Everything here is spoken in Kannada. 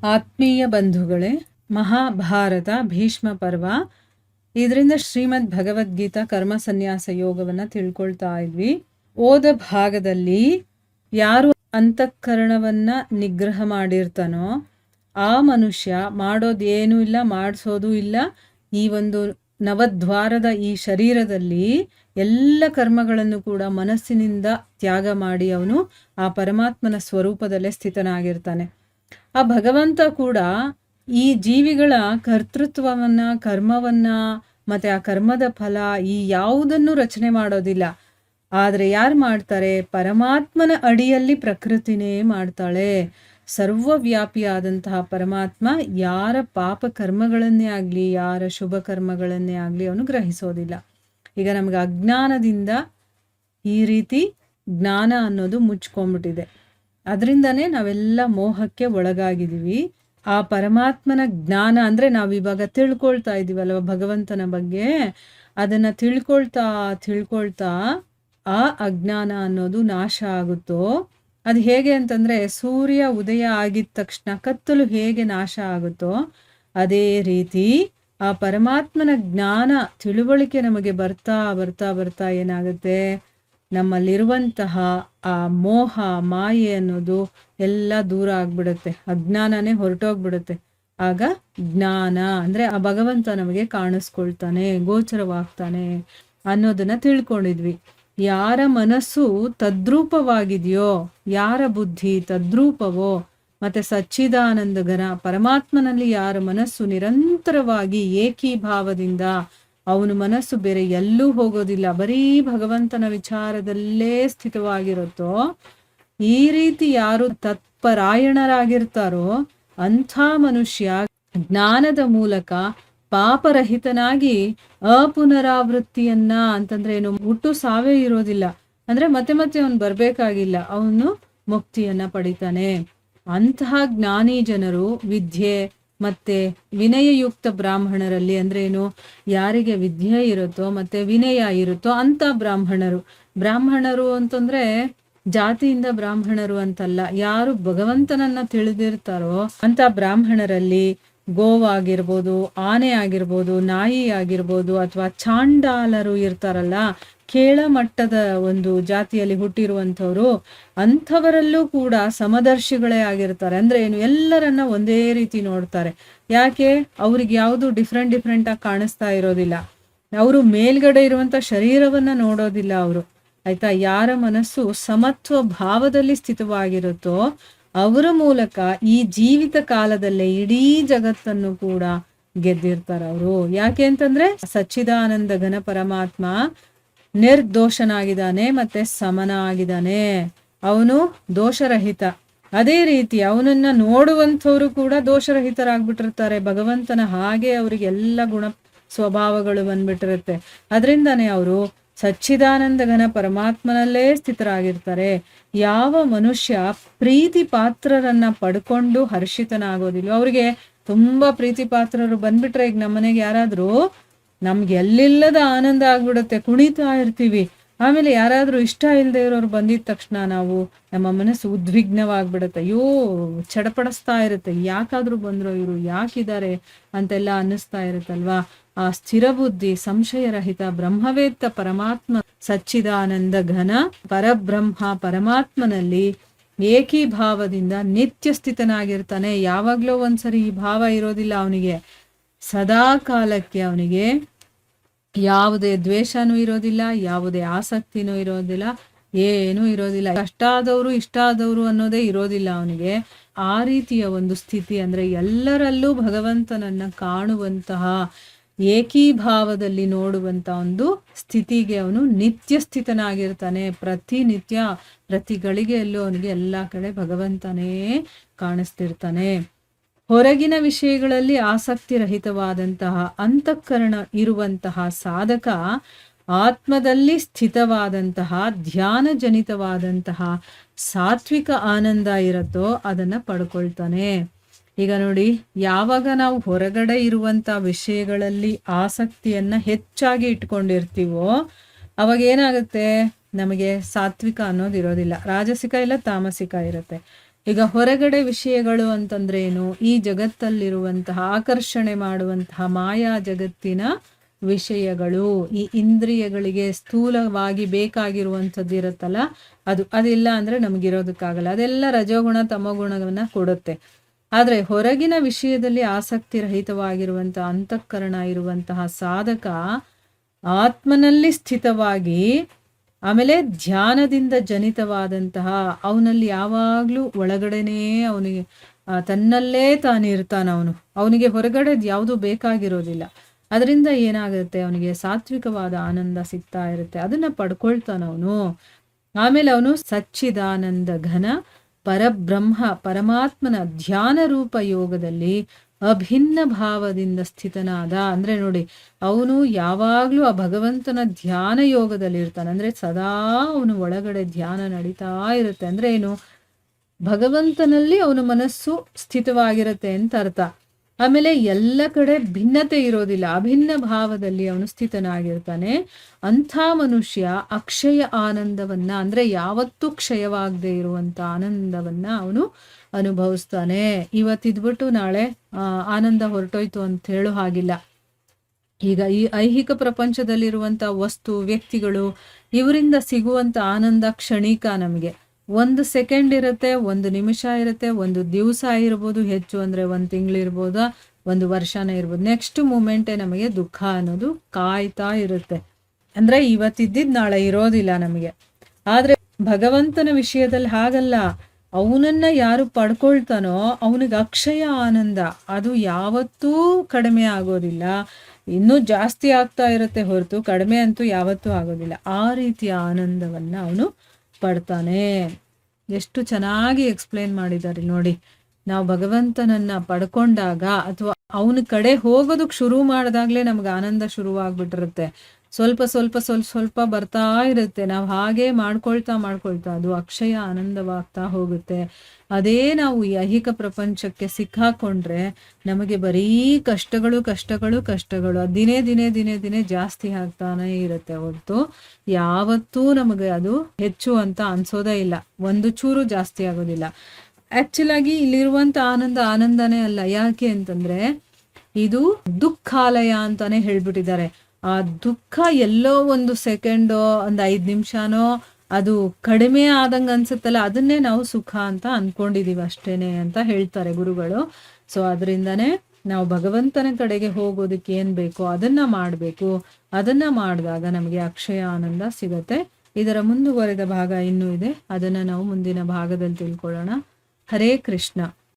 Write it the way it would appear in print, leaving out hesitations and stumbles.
ಆತ್ಮೀಯ ಬಂಧುಗಳೇ, ಮಹಾಭಾರತ ಭೀಷ್ಮ ಪರ್ವ, ಇದರಿಂದ ಶ್ರೀಮದ್ ಭಗವದ್ಗೀತಾ ಕರ್ಮ ಸನ್ಯಾಸ ಯೋಗವನ್ನು ತಿಳ್ಕೊಳ್ತಾ ಇದ್ವಿ. ಓದ ಭಾಗದಲ್ಲಿ ಯಾರು ಅಂತಃಕರಣವನ್ನ ನಿಗ್ರಹ ಮಾಡಿರ್ತಾನೋ ಆ ಮನುಷ್ಯ ಮಾಡೋದೇನೂ ಇಲ್ಲ, ಮಾಡಿಸೋದು ಇಲ್ಲ. ಈ ಒಂದು ನವದ್ವಾರದ ಈ ಶರೀರದಲ್ಲಿ ಎಲ್ಲ ಕರ್ಮಗಳನ್ನು ಕೂಡ ಮನಸ್ಸಿನಿಂದ ತ್ಯಾಗ ಮಾಡಿ ಅವನು ಆ ಪರಮಾತ್ಮನ ಸ್ವರೂಪದಲ್ಲೇ ಸ್ಥಿತನಾಗಿರ್ತಾನೆ. ಆ ಭಗವಂತ ಕೂಡ ಈ ಜೀವಿಗಳ ಕರ್ತೃತ್ವವನ್ನ, ಕರ್ಮವನ್ನ, ಮತ್ತೆ ಆ ಕರ್ಮದ ಫಲ ಈ ಯಾವುದನ್ನು ರಚನೆ ಮಾಡೋದಿಲ್ಲ. ಆದ್ರೆ ಯಾರು ಮಾಡ್ತಾರೆ? ಪರಮಾತ್ಮನ ಅಡಿಯಲ್ಲಿ ಪ್ರಕೃತಿನೇ ಮಾಡ್ತಾಳೆ. ಸರ್ವವ್ಯಾಪಿಯಾದಂತಹ ಪರಮಾತ್ಮ ಯಾರ ಪಾಪ ಕರ್ಮಗಳನ್ನೇ ಆಗ್ಲಿ, ಯಾರ ಶುಭ ಕರ್ಮಗಳನ್ನೇ ಆಗ್ಲಿ ಅವನು ಗ್ರಹಿಸೋದಿಲ್ಲ. ಈಗ ನಮ್ಗೆ ಅಜ್ಞಾನದಿಂದ ಈ ರೀತಿ ಜ್ಞಾನ ಅನ್ನೋದು ಮುಚ್ಕೊಂಡ್ಬಿಟ್ಟಿದೆ. ಅದರಿಂದನೇ ನಾವೆಲ್ಲ ಮೋಹಕ್ಕೆ ಒಳಗಾಗಿದ್ದೀವಿ. ಆ ಪರಮಾತ್ಮನ ಜ್ಞಾನ ಅಂದ್ರೆ ನಾವಿವಾಗ ತಿಳ್ಕೊಳ್ತಾ ಇದೀವಲ್ವ ಭಗವಂತನ ಬಗ್ಗೆ, ಅದನ್ನ ತಿಳ್ಕೊಳ್ತಾ ಆ ಅಜ್ಞಾನ ಅನ್ನೋದು ನಾಶ ಆಗುತ್ತೋ. ಅದು ಹೇಗೆ ಅಂತಂದ್ರೆ, ಸೂರ್ಯ ಉದಯ ಆಗಿದ ತಕ್ಷಣ ಕತ್ತಲು ಹೇಗೆ ನಾಶ ಆಗುತ್ತೋ ಅದೇ ರೀತಿ ಆ ಪರಮಾತ್ಮನ ಜ್ಞಾನ ತಿಳುವಳಿಕೆ ನಮಗೆ ಬರ್ತಾ ಬರ್ತಾ ಬರ್ತಾ ಏನಾಗುತ್ತೆ, ನಮ್ಮಲ್ಲಿರುವಂತಹ ಆ ಮೋಹ ಮಾಯೆ ಅನ್ನೋದು ಎಲ್ಲ ದೂರ ಆಗ್ಬಿಡುತ್ತೆ, ಅಜ್ಞಾನನೇ ಹೊರಟೋಗ್ಬಿಡುತ್ತೆ. ಆಗ ಜ್ಞಾನ ಅಂದ್ರೆ ಆ ಭಗವಂತ ನಮಗೆ ಕಾಣಿಸ್ಕೊಳ್ತಾನೆ, ಗೋಚರವಾಗ್ತಾನೆ ಅನ್ನೋದನ್ನ ತಿಳ್ಕೊಂಡಿದ್ವಿ. ಯಾರ ಮನಸ್ಸು ತದ್ರೂಪವಾಗಿದೆಯೋ, ಯಾರ ಬುದ್ಧಿ ತದ್ರೂಪವೋ, ಮತ್ತೆ ಸಚ್ಚಿದಾನಂದ ಘನ ಪರಮಾತ್ಮನಲ್ಲಿ ಯಾರ ಮನಸ್ಸು ನಿರಂತರವಾಗಿ ಏಕೀಭಾವದಿಂದ, ಅವನ ಮನಸ್ಸು ಬೇರೆ ಎಲ್ಲೂ ಹೋಗೋದಿಲ್ಲ, ಬರೀ ಭಗವಂತನ ವಿಚಾರದಲ್ಲೇ ಸ್ಥಿತವಾಗಿರುತ್ತೋ, ಈ ರೀತಿ ಯಾರು ತತ್ಪರಾಯಣರಾಗಿರ್ತಾರೋ ಅಂಥ ಮನುಷ್ಯ ಜ್ಞಾನದ ಮೂಲಕ ಪಾಪರಹಿತನಾಗಿ ಅಪುನರಾವೃತ್ತಿಯನ್ನ, ಅಂತಂದ್ರೆ ಏನು, ಹುಟ್ಟು ಸಾವೇ ಇರೋದಿಲ್ಲ, ಅಂದ್ರೆ ಮತ್ತೆ ಮತ್ತೆ ಅವನು ಬರ್ಬೇಕಾಗಿಲ್ಲ, ಅವನು ಮುಕ್ತಿಯನ್ನ ಪಡಿತಾನೆ. ಅಂತಹ ಜ್ಞಾನಿ ಜನರು ವಿದ್ಯೆ ಮತ್ತೆ ವಿನಯಯುಕ್ತ ಬ್ರಾಹ್ಮಣರಲ್ಲಿ, ಅಂದ್ರೆ ಏನು, ಯಾರಿಗೆ ವಿದ್ಯೆ ಇರುತ್ತೋ ಮತ್ತೆ ವಿನಯ ಇರುತ್ತೋ ಅಂತ ಬ್ರಾಹ್ಮಣರು ಅಂತಂದ್ರೆ ಜಾತಿಯಿಂದ ಬ್ರಾಹ್ಮಣರು ಅಂತಲ್ಲ, ಯಾರು ಭಗವಂತನನ್ನ ತಿಳಿದಿರ್ತಾರೋ ಅಂತ ಬ್ರಾಹ್ಮಣರಲ್ಲಿ ಗೋವಾಗಿರ್ಬೋದು, ಆನೆ ಆಗಿರ್ಬೋದು, ನಾಯಿ ಆಗಿರ್ಬೋದು, ಅಥವಾ ಚಾಂಡಾಲರು ಇರ್ತಾರಲ್ಲ, ಕೇಳಮಟ್ಟದ ಒಂದು ಜಾತಿಯಲ್ಲಿ ಹುಟ್ಟಿರುವಂಥವ್ರು, ಅಂಥವರಲ್ಲೂ ಕೂಡ ಸಮದರ್ಶಿಗಳೇ ಆಗಿರ್ತಾರೆ. ಅಂದ್ರೆ ಏನು, ಎಲ್ಲರನ್ನ ಒಂದೇ ರೀತಿ ನೋಡ್ತಾರೆ. ಯಾಕೆ? ಅವ್ರಿಗೆ ಯಾವುದು ಡಿಫ್ರೆಂಟ್ ಆಗಿ ಕಾಣಿಸ್ತಾ ಇರೋದಿಲ್ಲ. ಅವರು ಮೇಲ್ಗಡೆ ಇರುವಂತ ಶರೀರವನ್ನ ನೋಡೋದಿಲ್ಲ ಅವರು, ಆಯ್ತಾ. ಯಾರ ಮನಸ್ಸು ಸಮತ್ವ ಭಾವದಲ್ಲಿ ಸ್ಥಿತವಾಗಿರುತ್ತೋ ಅವರ ಮೂಲಕ ಈ ಜೀವಿತ ಕಾಲದಲ್ಲೇ ಇಡೀ ಜಗತ್ತನ್ನು ಕೂಡ ಗೆದ್ದಿರ್ತಾರೆ ಅವರು. ಯಾಕೆ ಅಂತಂದ್ರೆ ಸಚ್ಚಿದಾನಂದ ಘನ ಪರಮಾತ್ಮ ನಿರ್ದೋಷನಾಗಿದ್ದಾನೆ ಮತ್ತೆ ಸಮನ ಆಗಿದ್ದಾನೆ, ಅವನು ದೋಷರಹಿತ. ಅದೇ ರೀತಿ ಅವನನ್ನ ನೋಡುವಂಥವ್ರು ಕೂಡ ದೋಷರಹಿತರಾಗ್ಬಿಟ್ಟಿರ್ತಾರೆ. ಭಗವಂತನ ಹಾಗೆ ಅವರಿಗೆ ಎಲ್ಲ ಗುಣ ಸ್ವಭಾವಗಳು ಬಂದ್ಬಿಟ್ಟಿರುತ್ತೆ. ಅದರಿಂದಾನೇ ಅವರು ಸಚ್ಚಿದಾನಂದ ಘನ ಪರಮಾತ್ಮನಲ್ಲೇ ಸ್ಥಿತರಾಗಿರ್ತಾರೆ. ಯಾವ ಮನುಷ್ಯ ಪ್ರೀತಿ ಪಾತ್ರರನ್ನ ಪಡ್ಕೊಂಡು ಹರ್ಷಿತನಾಗೋದಿಲ್ಲ, ಅವ್ರಿಗೆ ತುಂಬಾ ಪ್ರೀತಿ ಪಾತ್ರರು ಬಂದ್ಬಿಟ್ರೆ, ಈಗ ನಮ್ಮನೆಗೆ ಯಾರಾದ್ರೂ, ನಮ್ಗೆ ಎಲ್ಲಿಲ್ಲದ ಆನಂದ ಆಗ್ಬಿಡುತ್ತೆ, ಕುಣಿತಾ ಇರ್ತೀವಿ. ಆಮೇಲೆ ಯಾರಾದ್ರೂ ಇಷ್ಟ ಇಲ್ಲದೆ ಇರೋರು ಬಂದಿದ ತಕ್ಷಣ ನಮ್ಮ ಮನಸ್ಸು ಉದ್ವಿಗ್ನವಾಗ್ಬಿಡುತ್ತೆ, ಅಯ್ಯೋ ಚಡಪಡಿಸ್ತಾ ಇರುತ್ತೆ, ಯಾಕಾದ್ರೂ ಬಂದ್ರು ಇವರು, ಯಾಕಿದ್ದಾರೆ ಅಂತೆಲ್ಲ ಅನ್ನಿಸ್ತಾ ಇರುತ್ತಲ್ವಾ. ಆ ಸ್ಥಿರ ಬುದ್ಧಿ ಸಂಶಯರಹಿತ ಬ್ರಹ್ಮವೇತ್ತ ಪರಮಾತ್ಮ ಸಚ್ಚಿದಾನಂದ ಘನ ಪರಬ್ರಹ್ಮ ಪರಮಾತ್ಮನಲ್ಲಿ ಏಕೀಭಾವದಿಂದ ನಿತ್ಯ ಸ್ಥಿತನಾಗಿರ್ತಾನೆ. ಯಾವಾಗ್ಲೋ ಒಂದ್ಸರಿ ಈ ಭಾವ ಇರೋದಿಲ್ಲ ಅವನಿಗೆ, ಸದಾ ಕಾಲಕ್ಕೆ ಅವನಿಗೆ ಯಾವುದೇ ದ್ವೇಷನೂ ಇರೋದಿಲ್ಲ, ಯಾವುದೇ ಆಸಕ್ತಿನೂ ಇರೋದಿಲ್ಲ, ಏನೂ ಇರೋದಿಲ್ಲ. ಇಷ್ಟ ಆದವರು ಅನ್ನೋದೇ ಇರೋದಿಲ್ಲ ಅವನಿಗೆ. ಆ ರೀತಿಯ ಒಂದು ಸ್ಥಿತಿ ಅಂದ್ರೆ ಎಲ್ಲರಲ್ಲೂ ಭಗವಂತನನ್ನ ಕಾಣುವಂತಹ, ಏಕೀಭಾವದಲ್ಲಿ ನೋಡುವಂತ ಒಂದು ಸ್ಥಿತಿಗೆ ಅವನು ನಿತ್ಯ ಸ್ಥಿತನಾಗಿರ್ತಾನೆ. ಪ್ರತಿ ಗಳಿಗೆಯಲ್ಲೂ ಅವನಿಗೆ ಎಲ್ಲಾ ಕಡೆ ಭಗವಂತನೇ ಕಾಣಿಸ್ತಿರ್ತಾನೆ. ಹೊರಗಿನ ವಿಷಯಗಳಲ್ಲಿ ಆಸಕ್ತಿ ರಹಿತವಾದಂತಹ ಅಂತಃಕರಣ ಇರುವಂತಹ ಸಾಧಕ ಆತ್ಮದಲ್ಲಿ ಸ್ಥಿತವಾದಂತಹ ಧ್ಯಾನ ಜನಿತವಾದಂತಹ ಸಾತ್ವಿಕ ಆನಂದ ಇರುತ್ತೋ ಅದನ್ನ ಪಡ್ಕೊಳ್ತಾನೆ. ಈಗ ನೋಡಿ, ಯಾವಾಗ ನಾವು ಹೊರಗಡೆ ಇರುವಂತ ವಿಷಯಗಳಲ್ಲಿ ಆಸಕ್ತಿಯನ್ನ ಹೆಚ್ಚಾಗಿ ಇಟ್ಕೊಂಡಿರ್ತೀವೋ ಅವಾಗ ಏನಾಗುತ್ತೆ, ನಮಗೆ ಸಾತ್ವಿಕ ಅನ್ನೋದು ಇರೋದಿಲ್ಲ, ರಾಜಸಿಕ ಇಲ್ಲ ತಾಮಸಿಕ ಇರುತ್ತೆ. ಈಗ ಹೊರಗಡೆ ವಿಷಯಗಳು ಅಂತಂದ್ರೆ ಏನು? ಈ ಜಗತ್ತಲ್ಲಿರುವಂತಹ ಆಕರ್ಷಣೆ ಮಾಡುವಂತಹ ಮಾಯಾ ಜಗತ್ತಿನ ವಿಷಯಗಳು, ಈ ಇಂದ್ರಿಯಗಳಿಗೆ ಸ್ಥೂಲವಾಗಿ ಬೇಕಾಗಿರುವಂಥದ್ದು ಇರುತ್ತಲ್ಲ, ಅದಿಲ್ಲ ಅಂದ್ರೆ ನಮಗಿರೋದಕ್ಕಾಗಲ್ಲ. ಅದೆಲ್ಲ ರಜೋಗುಣ ತಮೋಗುಣವನ್ನ ಕೊಡುತ್ತೆ. ಆದ್ರೆ ಹೊರಗಿನ ವಿಷಯದಲ್ಲಿ ಆಸಕ್ತಿ ರಹಿತವಾಗಿರುವಂತಹ ಅಂತಃಕರಣ ಇರುವಂತಹ ಸಾಧಕ ಆತ್ಮನಲ್ಲಿ ಸ್ಥಿತವಾಗಿ, ಆಮೇಲೆ ಧ್ಯಾನದಿಂದ ಜನಿತವಾದಂತಹ ಅವನಲ್ಲಿ ಯಾವಾಗ್ಲೂ ಒಳಗಡೆನೇ ಅವನಿಗೆ ತನ್ನಲ್ಲೇ ತಾನಿರ್ತಾನ. ಅವನಿಗೆ ಹೊರಗಡೆ ಯಾವುದು ಬೇಕಾಗಿರೋದಿಲ್ಲ. ಅದರಿಂದ ಏನಾಗುತ್ತೆ, ಅವನಿಗೆ ಸಾತ್ವಿಕವಾದ ಆನಂದ ಸಿಗ್ತಾ ಇರುತ್ತೆ. ಅದನ್ನ ಪಡ್ಕೊಳ್ತಾನವನು. ಆಮೇಲೆ ಅವನು ಸಚ್ಚಿದಾನಂದ ಘನ ಪರಬ್ರಹ್ಮ ಪರಮಾತ್ಮನ ಧ್ಯಾನ ರೂಪ ಯೋಗದಲ್ಲಿ ಅಭಿನ್ನ ಭಾವದಿಂದ ಸ್ಥಿತನಾದ. ಅಂದ್ರೆ ನೋಡಿ, ಅವನು ಯಾವಾಗ್ಲೂ ಆ ಭಗವಂತನ ಧ್ಯಾನ ಯೋಗದಲ್ಲಿ ಇರ್ತಾನೆ. ಅಂದ್ರೆ ಸದಾ ಅವನು ಒಳಗಡೆ ಧ್ಯಾನ ನಡೀತಾ ಇರುತ್ತೆ. ಅಂದ್ರೆ ಏನು, ಭಗವಂತನಲ್ಲಿ ಅವನ ಮನಸ್ಸು ಸ್ಥಿತವಾಗಿರುತ್ತೆ ಅಂತ ಅರ್ಥ. ಆಮೇಲೆ ಎಲ್ಲ ಕಡೆ ಭಿನ್ನತೆ ಇರೋದಿಲ್ಲ, ಅಭಿನ್ನ ಭಾವದಲ್ಲಿ ಅವನು ಸ್ಥಿತನಾಗಿರ್ತಾನೆ. ಅಂಥ ಮನುಷ್ಯ ಅಕ್ಷಯ ಆನಂದವನ್ನ, ಅಂದ್ರೆ ಯಾವತ್ತೂ ಕ್ಷಯವಾಗದೆ ಇರುವಂತ ಆನಂದವನ್ನ ಅವನು ಅನುಭವಿಸ್ತಾನೆ. ಇವತ್ತಿದ್ಬಿಟ್ಟು ನಾಳೆ ಆನಂದ ಹೊರಟೋಯ್ತು ಅಂತ ಹೇಳೋ ಹಾಗಿಲ್ಲ. ಈಗ ಈ ಐಹಿಕ ಪ್ರಪಂಚದಲ್ಲಿರುವಂತ ವಸ್ತು, ವ್ಯಕ್ತಿಗಳು, ಇವರಿಂದ ಸಿಗುವಂತ ಆನಂದ ಕ್ಷಣಿಕ. ನಮಗೆ 1 ಸೆಕೆಂಡ್ ಇರುತ್ತೆ, 1 ನಿಮಿಷ ಇರುತ್ತೆ, 1 ದಿವಸ ಇರ್ಬೋದು, ಹೆಚ್ಚು ಅಂದ್ರೆ 1 ತಿಂಗಳಿರ್ಬೋದಾ, 1 ವರ್ಷನೇ ಇರ್ಬೋದು. ನೆಕ್ಸ್ಟ್ ಮೂಮೆಂಟೇ ನಮಗೆ ದುಃಖ ಅನ್ನೋದು ಕಾಯ್ತಾ ಇರುತ್ತೆ. ಅಂದ್ರೆ ಇವತ್ತಿದ್ದಿದ್ ನಾಳೆ ಇರೋದಿಲ್ಲ ನಮಗೆ. ಆದ್ರೆ ಭಗವಂತನ ವಿಷಯದಲ್ಲಿ ಹಾಗಲ್ಲ. ಅವನನ್ನ ಯಾರು ಪಡ್ಕೊಳ್ತಾನೋ ಅವನಿಗೆ ಅಕ್ಷಯ ಆನಂದ, ಅದು ಯಾವತ್ತೂ ಕಡಿಮೆ ಆಗೋದಿಲ್ಲ, ಇನ್ನೂ ಜಾಸ್ತಿ ಆಗ್ತಾ ಇರುತ್ತೆ ಹೊರತು ಕಡಿಮೆ ಅಂತೂ ಯಾವತ್ತೂ ಆಗೋದಿಲ್ಲ. ಆ ರೀತಿಯ ಆನಂದವನ್ನ ಅವನು ಪಡ್ತಾನೆ. ಎಷ್ಟು ಚೆನ್ನಾಗಿ ಎಕ್ಸ್ಪ್ಲೇನ್ ಮಾಡಿದ್ದಾರೆ ನೋಡಿ. ನಾವು ಭಗವಂತನನ್ನ ಪಡ್ಕೊಂಡಾಗ ಅಥವಾ ಅವನ ಕಡೆ ಹೋಗೋದಕ್ಕೆ ಶುರು ಮಾಡಿದಾಗ್ಲೇ ನಮ್ಗೆ ಆನಂದ ಶುರುವಾಗ್ಬಿಟ್ಟಿರುತ್ತೆ. ಸ್ವಲ್ಪ ಸ್ವಲ್ಪ ಸ್ವಲ್ಪ ಸ್ವಲ್ಪ ಬರ್ತಾ ಇರುತ್ತೆ. ನಾವು ಹಾಗೆ ಮಾಡ್ಕೊಳ್ತಾ ಅದು ಅಕ್ಷಯ ಆನಂದವಾಗ್ತಾ ಹೋಗುತ್ತೆ. ಅದೇ ನಾವು ಈ ಐಹಿಕ ಪ್ರಪಂಚಕ್ಕೆ ಸಿಕ್ಕಾಕೊಂಡ್ರೆ ನಮಗೆ ಬರೀ ಕಷ್ಟಗಳು ಕಷ್ಟಗಳು ಕಷ್ಟಗಳು ದಿನೇ ದಿನೇ ದಿನೇ ದಿನೇ ಜಾಸ್ತಿ ಆಗ್ತಾನೆ ಇರುತ್ತೆ ಹೊರತು ಯಾವತ್ತೂ ನಮಗೆ ಅದು ಹೆಚ್ಚು ಅಂತ ಅನ್ಸೋದೇ ಇಲ್ಲ, 1 ಚೂರು ಜಾಸ್ತಿ ಆಗೋದಿಲ್ಲ. ಆಕ್ಚುಲ್ ಆಗಿ ಇಲ್ಲಿರುವಂತ ಆನಂದನೇ ಅಲ್ಲ. ಯಾಕೆ ಅಂತಂದ್ರೆ ಇದು ದುಃಖಾಲಯ ಅಂತಾನೆ ಹೇಳ್ಬಿಟ್ಟಿದ್ದಾರೆ. ಆ ದುಃಖ ಎಲ್ಲೋ 1 ಸೆಕೆಂಡೋ 5 ನಿಮಿಷನೋ ಅದು ಕಡಿಮೆ ಆದಂಗೆ ಅನ್ಸುತ್ತಲ್ಲ, ಅದನ್ನೇ ನಾವು ಸುಖ ಅಂತ ಅನ್ಕೊಂಡಿದೀವಿ ಅಷ್ಟೇನೆ ಅಂತ ಹೇಳ್ತಾರೆ ಗುರುಗಳು. ಸೊ ಅದರಿಂದನೇ ನಾವು ಭಗವಂತನ ಕಡೆಗೆ ಹೋಗೋದಕ್ಕೆ ಏನ್ ಬೇಕೋ ಅದನ್ನ ಮಾಡಬೇಕು. ಅದನ್ನ ಮಾಡಿದಾಗ ನಮಗೆ ಅಕ್ಷಯ ಆನಂದ ಸಿಗತ್ತೆ. ಇದರ ಮುಂದುವರೆದ ಭಾಗ ಇನ್ನೂ ಇದೆ, ಅದನ್ನ ನಾವು ಮುಂದಿನ ಭಾಗದಲ್ಲಿ ತಿಳ್ಕೊಳ್ಳೋಣ. ಹರೇ ಕೃಷ್ಣ.